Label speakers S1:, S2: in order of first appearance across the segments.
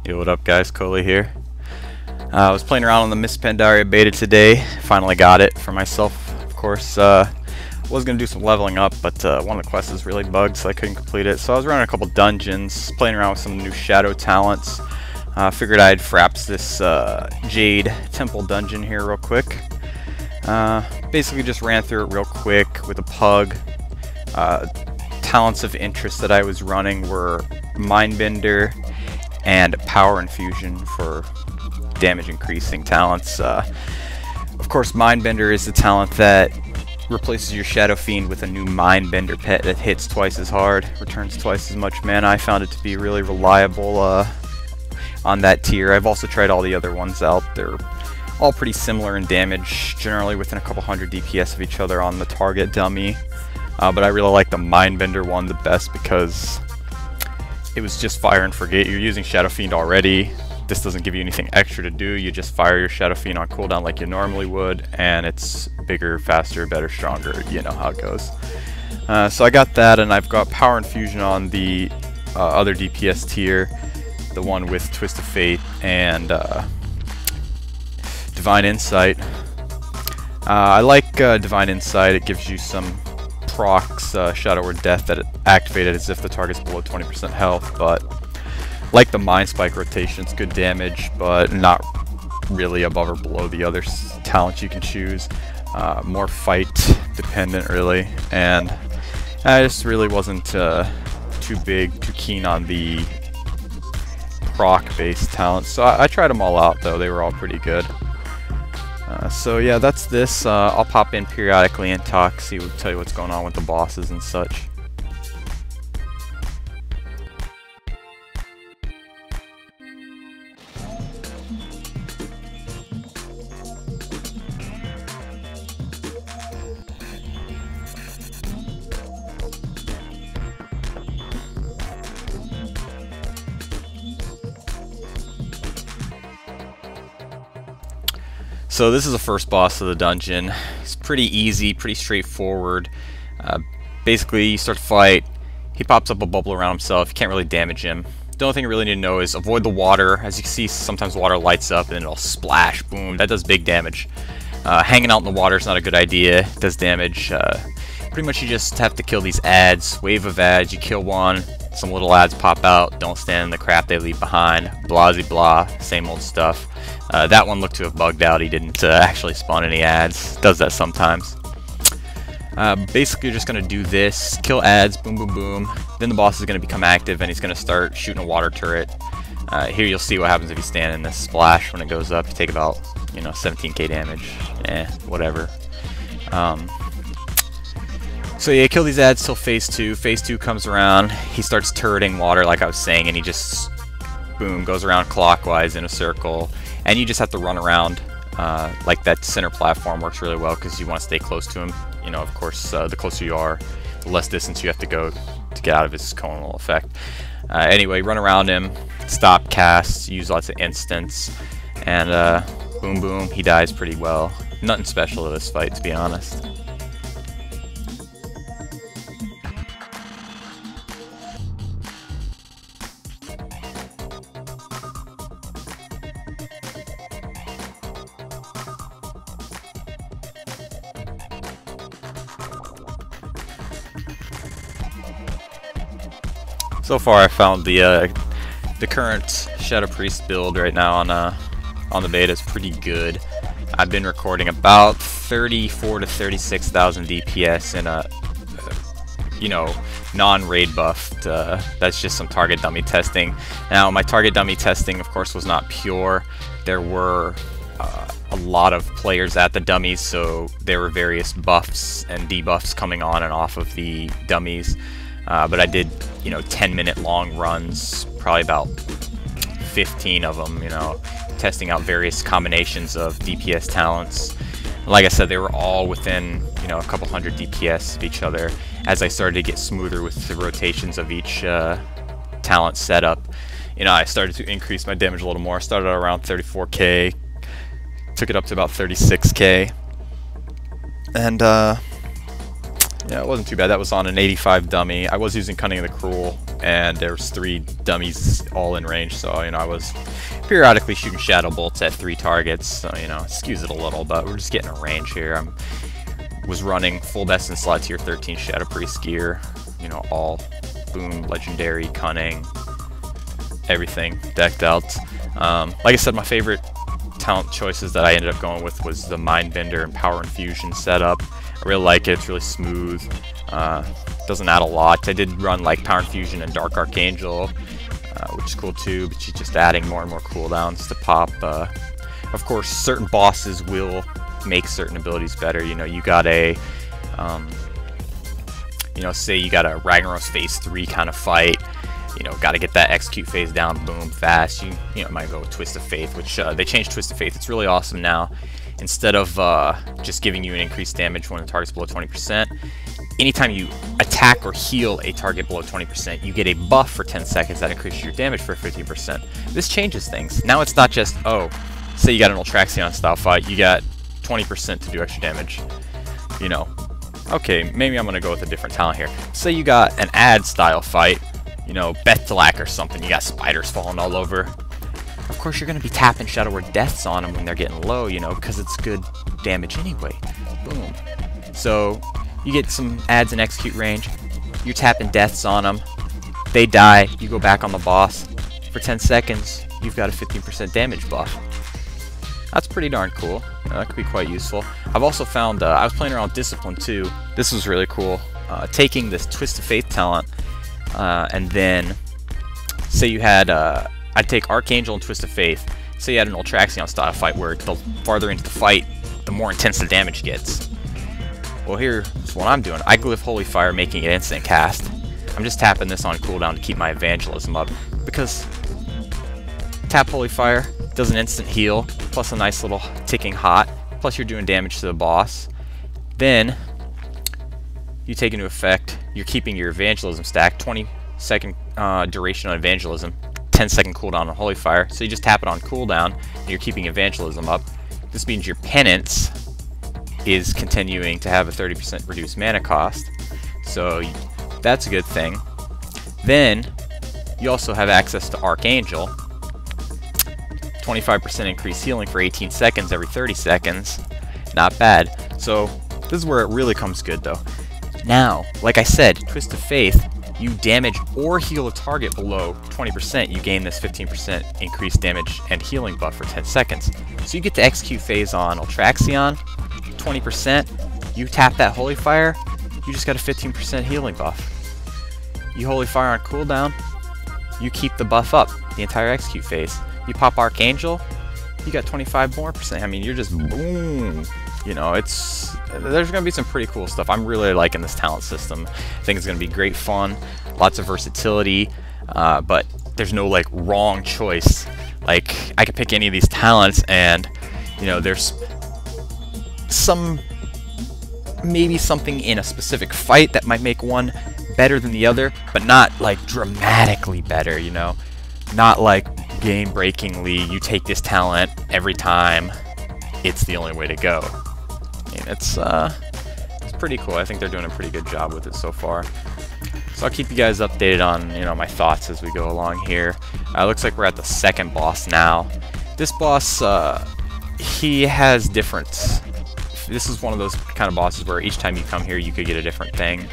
S1: Yo, what up guys, Coley here. I was playing around on the Mists of Pandaria beta today, finally got it for myself. Of course, was going to do some leveling up, but one of the quests is really bugged, so I couldn't complete it. So I was running a couple dungeons, playing around with some new shadow talents. Figured I'd fraps this Jade Temple dungeon here real quick. Basically just ran through it real quick with a pug. Talents of interest that I was running were Mindbender and Power Infusion for damage increasing talents. Of course, Mindbender is the talent that replaces your Shadow Fiend with a new Mindbender pet that hits twice as hard, returns twice as much mana. I found it to be really reliable on that tier. I've also tried all the other ones out. They're all pretty similar in damage, generally within a couple hundred DPS of each other on the target dummy. But I really like the Mindbender one the best because it was just fire and forget. You're using Shadow Fiend already. This doesn't give you anything extra to do. You just fire your Shadow Fiend on cooldown like you normally would, and it's bigger, faster, better, stronger. You know how it goes. So I got that, and I've got Power Infusion on the other DPS tier, the one with Twist of Fate and Divine Insight. I like Divine Insight. It gives you some procs Shadow or Death that activated as if the target's below 20% health, but like the Mind Spike rotations, good damage, but not really above or below the other talents you can choose. More fight dependent, really, and I just really wasn't too keen on the proc-based talents. So I tried them all out, though. They were all pretty good. So yeah, that's this. I'll pop in periodically and tell you what's going on with the bosses and such. So this is the first boss of the dungeon. It's pretty easy, pretty straightforward. Basically, you start to fight, he pops up a bubble around himself, you can't really damage him. The only thing you really need to know is avoid the water. As you can see, sometimes water lights up and it'll splash, boom, that does big damage. Hanging out in the water is not a good idea, it does damage. Pretty much you just have to kill these ads, wave of ads, you kill one, some little ads pop out, don't stand in the crap they leave behind, blah blah, same old stuff. That one looked to have bugged out, he didn't actually spawn any ads, does that sometimes. Basically you're just going to do this, kill ads, boom boom boom, then the boss is going to become active and he's going to start shooting a water turret. Here you'll see what happens if you stand in this splash when it goes up, you take about 17k damage, whatever. So yeah, kill these ads till phase 2. Phase 2 comes around, he starts turreting water like I was saying, and he just, boom, goes around clockwise in a circle, and you just have to run around. Like that center platform works really well because you want to stay close to him. Of course, the closer you are, the less distance you have to go to get out of his conal effect. Anyway, run around him, stop casts, use lots of instants, and boom boom, he dies pretty well. Nothing special to this fight, to be honest. So far, I found the current Shadow Priest build right now on the beta is pretty good. I've been recording about 34 to 36,000 DPS in a non-raid buffed. That's just some target dummy testing. Now, my target dummy testing, of course, was not pure. There were a lot of players at the dummies, so there were various buffs and debuffs coming on and off of the dummies. But I did, 10-minute long runs, probably about 15 of them, testing out various combinations of DPS talents. Like I said, they were all within, a couple hundred DPS of each other. As I started to get smoother with the rotations of each talent setup, I started to increase my damage a little more. I started at around 34k, took it up to about 36k, and Yeah, it wasn't too bad. That was on an 85 dummy. I was using Cunning of the Cruel, and there was 3 dummies all in range, so, you know, I was periodically shooting Shadow Bolts at 3 targets, so, you know, it skews it a little, but we're just getting a range here. Was running full best in slot tier 13 Shadow Priest gear, you know, all boom, legendary, cunning, everything decked out. Like I said, my favorite talent choices that I ended up going with was the Mindbender and Power Infusion setup. I really like it. It's really smooth. Doesn't add a lot. I did run like Power Infusion and Dark Archangel, which is cool too, but you're just adding more and more cooldowns to pop. Of course, certain bosses will make certain abilities better. You know, you got a, you know, say you got a Ragnaros phase 3 kind of fight. You know, got to get that execute phase down, boom, fast. You know, might go with Twist of Faith, which they changed Twist of Faith. It's really awesome now. Instead of just giving you an increased damage when the target's below 20%, anytime you attack or heal a target below 20%, you get a buff for 10 seconds that increases your damage for 15%. This changes things. Now it's not just, oh, say you got an Ultraxion style fight, you got 20% to do extra damage. You know, okay, maybe I'm going to go with a different talent here. Say you got an ad style fight, you know, Bethalak or something, you got spiders falling all over. Of course, you're going to be tapping Shadow Word Deaths on them when they're getting low, you know, because it's good damage anyway. Boom. So, you get some ads in execute range, you're tapping Deaths on them, they die, you go back on the boss. For 10 seconds, you've got a 15% damage buff. That's pretty darn cool. That could be quite useful. I've also found, I was playing around with Discipline too. This was really cool. Taking this Twist of Faith talent, and then, say you had, I'd take Archangel and Twist of Faith. Say you had an Ultraxion style fight where the farther into the fight, the more intense the damage gets. Well, here's what I'm doing. I glyph Holy Fire, making it instant cast. I'm just tapping this on cooldown to keep my Evangelism up, because tap Holy Fire does an instant heal, plus a nice little ticking hot, plus you're doing damage to the boss. Then, you take into effect, you're keeping your Evangelism stack, 20-second duration on Evangelism, 10-second cooldown on Holy Fire, so you just tap it on cooldown, and you're keeping Evangelism up. This means your Penance is continuing to have a 30% reduced mana cost, so that's a good thing. Then, you also have access to Archangel, 25% increased healing for 18 seconds every 30 seconds. Not bad. So, this is where it really comes good though. Now, like I said, Twist of Faith, you damage or heal a target below 20%, you gain this 15% increased damage and healing buff for 10 seconds. So you get to execute phase on Ultraxion, 20%, you tap that Holy Fire, you just got a 15% healing buff. You Holy Fire on cooldown, you keep the buff up the entire execute phase. You pop Archangel, you got 25 more percent. I mean, you're just boom. You know, there's going to be some pretty cool stuff. I'm really liking this talent system. I think it's going to be great fun, lots of versatility, but there's no like wrong choice. Like, I could pick any of these talents and, you know, there's maybe something in a specific fight that might make one better than the other, but not like dramatically better, you know? Not like game-breakingly, you take this talent every time, it's the only way to go. I mean, it's pretty cool. I think they're doing a pretty good job with it so far. So I'll keep you guys updated on, you know, my thoughts as we go along here. Looks like we're at the second boss now. This boss, he has different... This is one of those kind of bosses where each time you come here, you could get a different thing.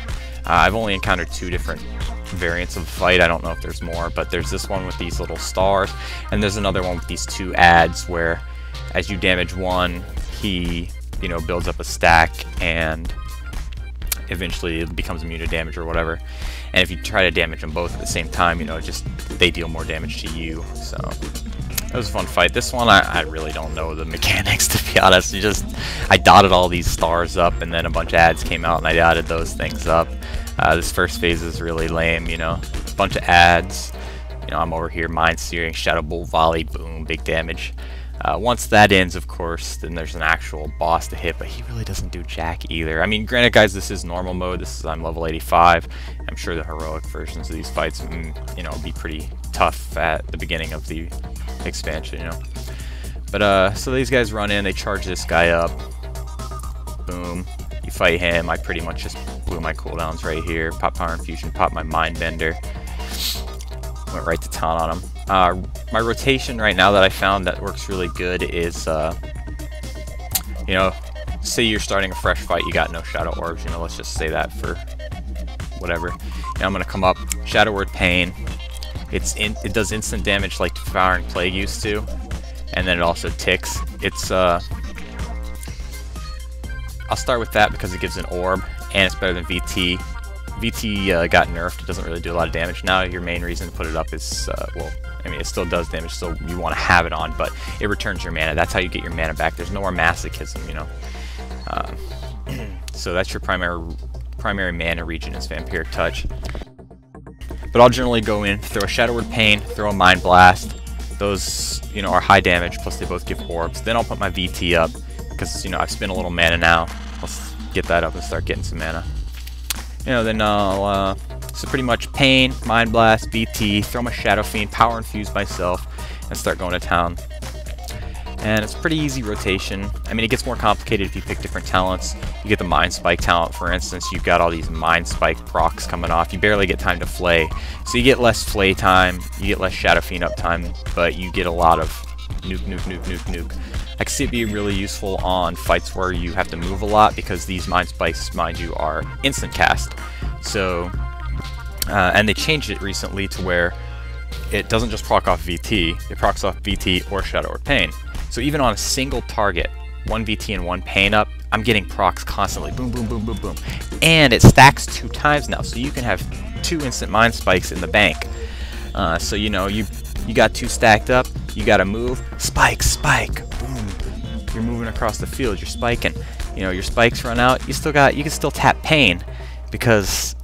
S1: I've only encountered 2 different variants of the fight. I don't know if there's more, but there's this one with these little stars, and there's another one with these 2 ads where as you damage one, he, you know, builds up a stack and eventually it becomes immune to damage or whatever. And if you try to damage them both at the same time, you know, just they deal more damage to you. So it was a fun fight. This one, I really don't know the mechanics, to be honest. I dotted all these stars up, and then a bunch of ads came out, and I dotted those things up. This first phase is really lame, you know. A bunch of ads. You know, I'm over here mind searing, Shadow Bolt volley, boom, big damage. Once that ends, of course, then there's an actual boss to hit, but he really doesn't do jack either. I mean, granted, guys, this is normal mode. I'm level 85. I'm sure the heroic versions of these fights, you know, be pretty tough at the beginning of the expansion, you know. But so these guys run in, they charge this guy up. Boom. You fight him. I pretty much just blew my cooldowns right here. Pop Power Infusion, pop my Mindbender. Went right to town on him. My rotation right now that I found that works really good is, you know, say you're starting a fresh fight, you got no Shadow Orbs, you know, let's just say that for whatever. Now I'm going to come up, Shadow Word Pain. It does instant damage like Devouring Plague used to, and then it also ticks. I'll start with that because it gives an orb, and it's better than VT. VT got nerfed, it doesn't really do a lot of damage. Now your main reason to put it up is, well, I mean, it still does damage, so you want to have it on, but it returns your mana. That's how you get your mana back. There's no more Masochism, you know. So that's your primary mana region is Vampiric Touch. But I'll generally go in, throw a Shadow Word Pain, throw a Mind Blast. Those, you know, are high damage, plus they both give orbs. Then I'll put my VT up, because, you know, I've spent a little mana now. Let's get that up and start getting some mana. You know, then I'll, so pretty much Pain, Mind Blast, VT, throw my Shadow Fiend, Power Infuse myself, and start going to town. And it's a pretty easy rotation. I mean, it gets more complicated if you pick different talents. You get the Mind Spike talent, for instance. You've got all these Mind Spike procs coming off. You barely get time to flay. So you get less flay time, you get less Shadow Fiend up time, but you get a lot of nuke. I can see it being really useful on fights where you have to move a lot, because these Mind Spikes, mind you, are instant cast. So, and they changed it recently to where it doesn't just proc off VT, it procs off VT or Shadow Word Pain. So even on a single target, one VT and one Pain up, I'm getting procs constantly. Boom, boom, boom, boom, boom. And it stacks 2 times now, so you can have 2 instant Mind Spikes in the bank. So, you know, you got 2 stacked up, you gotta move, spike, boom. You're moving across the field, you're spiking. You know, your spikes run out, you can still tap Pain, because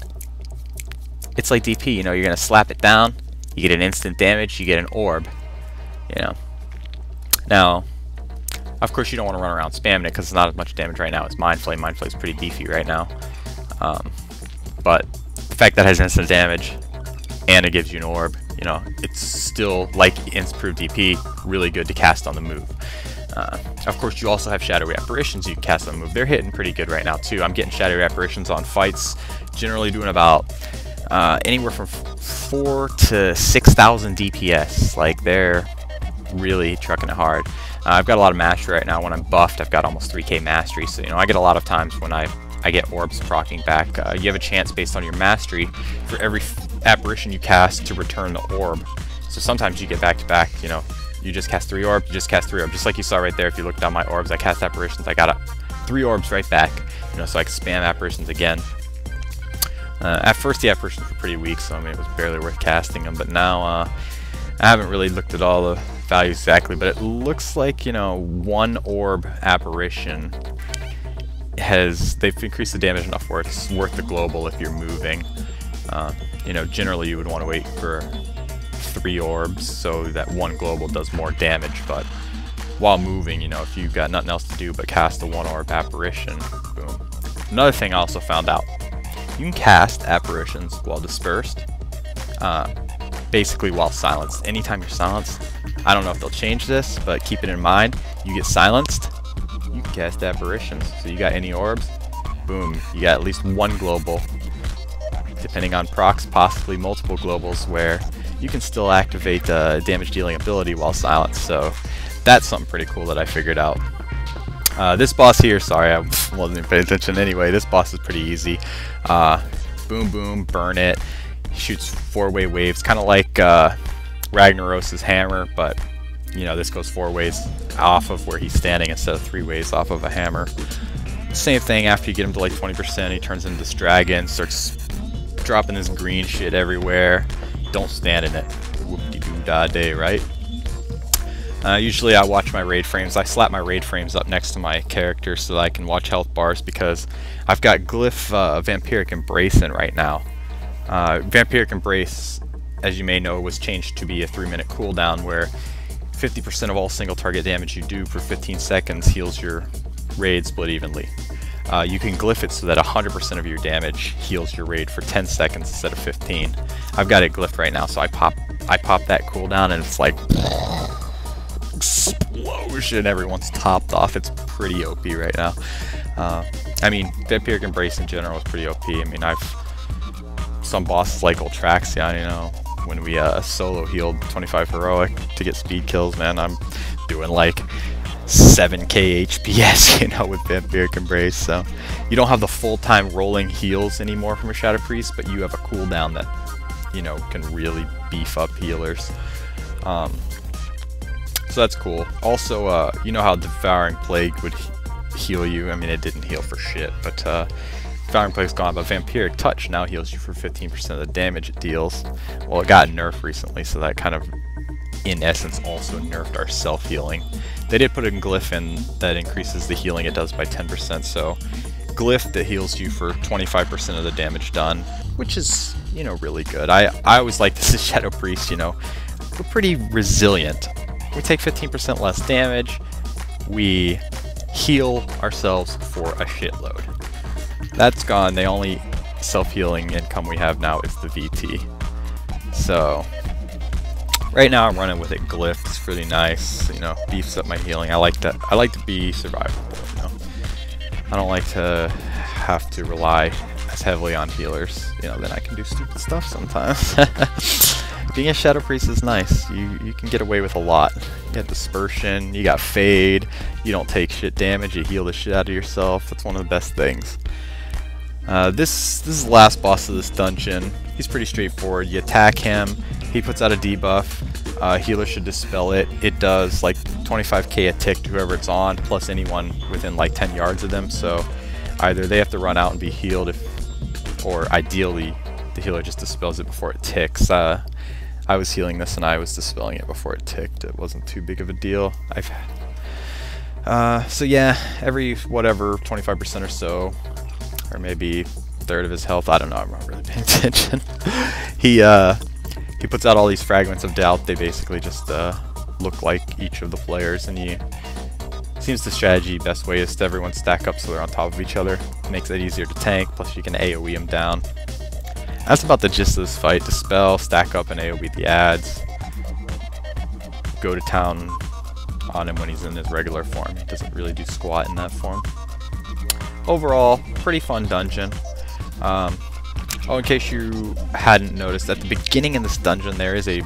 S1: it's like DP, you know, you're gonna slap it down, you get an instant damage, you get an orb, you know. Now, of course you don't want to run around spamming it, because it's not as much damage right now as Mind Flay. Mind Flay is pretty beefy right now. But the fact that it has instant damage, and it gives you an orb, you know, it's still, like Improve DP, really good to cast on the move. Of course, you also have Shadowy Apparitions you can cast on the move. They're hitting pretty good right now, too. I'm getting Shadowy Apparitions on fights, generally doing about anywhere from 4,000 to 6,000 DPS. Like, they're really trucking it hard. I've got a lot of mastery right now. When I'm buffed, I've got almost 3k mastery, so, you know, I get a lot of times when I get orbs proccing back. You have a chance based on your mastery for every apparition you cast to return the orb. So sometimes you get back to back, you know, you just cast 3 orbs, you just cast 3 orbs, just like you saw right there. If you look down my orbs, I cast apparitions, I got 3 orbs right back, you know, so I can spam apparitions again. At first the apparitions were pretty weak, so I mean, it was barely worth casting them, but now I haven't really looked at all the values exactly, but it looks like, you know, 1 orb apparition they've increased the damage enough where it's worth the global if you're moving. You know, generally you would want to wait for 3 orbs so that 1 global does more damage, but while moving, you know, if you've got nothing else to do but cast a 1 orb apparition, boom. Another thing I also found out, you can cast apparitions while dispersed, basically while silenced. Anytime you're silenced, I don't know if they'll change this, but keep it in mind, you get silenced, you can cast apparitions. So you got any orbs, boom, you got at least 1 global, depending on procs, possibly multiple globals, where you can still activate the damage dealing ability while silenced. So that's something pretty cool that I figured out. This boss here, sorry, I wasn't even paying attention anyway, this boss is pretty easy. Boom, boom, burn it. Shoots 4-way waves, kind of like Ragnaros' hammer, but you know, this goes 4 ways off of where he's standing instead of 3 ways off of a hammer. Same thing after you get him to like 20%, he turns into this dragon, starts dropping this green shit everywhere. Don't stand in it. Whoop-de-doo-da-day, right? Usually I watch my raid frames. I slap my raid frames up next to my character so that I can watch health bars, because I've got Glyph Vampiric Embrace in right now. Vampiric Embrace, as you may know, was changed to be a 3-minute cooldown where 50% of all single target damage you do for 15 seconds heals your raid split evenly. You can glyph it so that 100% of your damage heals your raid for 10 seconds instead of 15. I've got it glyphed right now, so I pop that cooldown and it's like explode. explosion. Everyone's topped off. It's pretty OP right now. I mean, Vampiric Embrace in general is pretty OP. I mean, some bosses like Ultraxion, you know, when we solo healed 25 heroic to get speed kills, man, I'm doing like 7k HPS, you know, with Vampiric Embrace. So you don't have the full-time rolling heals anymore from a Shadow Priest, but you have a cooldown that, you know, can really beef up healers. So that's cool. Also, you know how Devouring Plague would heal you? I mean, it didn't heal for shit, but Devouring Plague's gone, but Vampiric Touch now heals you for 15% of the damage it deals. Well, it got nerfed recently, so that kind of, in essence, also nerfed our self-healing. They did put a glyph in that increases the healing it does by 10%, so glyph that heals you for 25% of the damage done, which is, you know, really good. I always like this as Shadow Priest, you know. We're pretty resilient. We take 15% less damage. We heal ourselves for a shitload. That's gone. The only self-healing income we have now is the VT. So right now I'm running with it glyph. It's really nice, you know, beefs up my healing. I like that. I like to be survivable, you know. I don't like to have to rely as heavily on healers. You know, then I can do stupid stuff sometimes. Being a Shadow Priest is nice. You can get away with a lot. You got Dispersion, you got Fade, you don't take shit damage, you heal the shit out of yourself. That's one of the best things. This is the last boss of this dungeon. He's pretty straightforward. You attack him, he puts out a debuff, healer should dispel it. It does like 25k a tick to whoever it's on, plus anyone within like 10 yards of them, so either they have to run out and be healed, or ideally the healer just dispels it before it ticks. I was healing this and I was dispelling it before it ticked. It wasn't too big of a deal. So yeah, every whatever 25% or so, or maybe a third of his health, I don't know, I'm not really paying attention. He puts out all these fragments of doubt. They basically just look like each of the players, and seems the strategy best way is to everyone stack up so they're on top of each other. Makes it easier to tank, plus you can AoE them down. That's about the gist of this fight. Dispel, stack up, and AoE the ads. Go to town on him when he's in his regular form. He doesn't really do squat in that form. Overall, pretty fun dungeon. Oh, in case you hadn't noticed, at the beginning in this dungeon there is a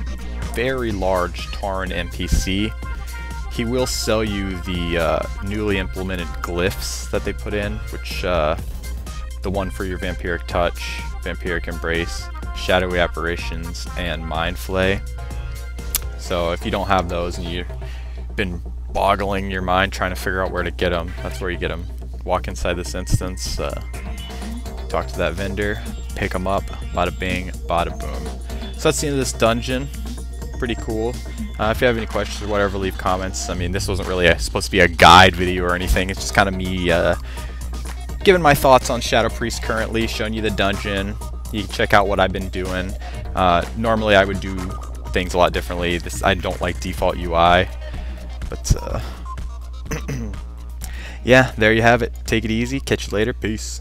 S1: very large Tauren NPC. He will sell you the newly implemented glyphs that they put in, which the one for your Vampiric Touch, Vampiric Embrace, Shadowy Apparitions, and Mind Flay. So if you don't have those and you've been boggling your mind trying to figure out where to get them, that's where you get them. Walk inside this instance, talk to that vendor, pick them up, bada bing, bada boom. So that's the end of this dungeon. Pretty cool. If you have any questions or whatever, leave comments. I mean, this wasn't really supposed to be a guide video or anything. It's just kind of me giving my thoughts on Shadow Priest currently, showing you the dungeon. You can check out what I've been doing. Normally I would do things a lot differently. I don't like default UI, but yeah, there you have it. Take it easy. Catch you later. Peace.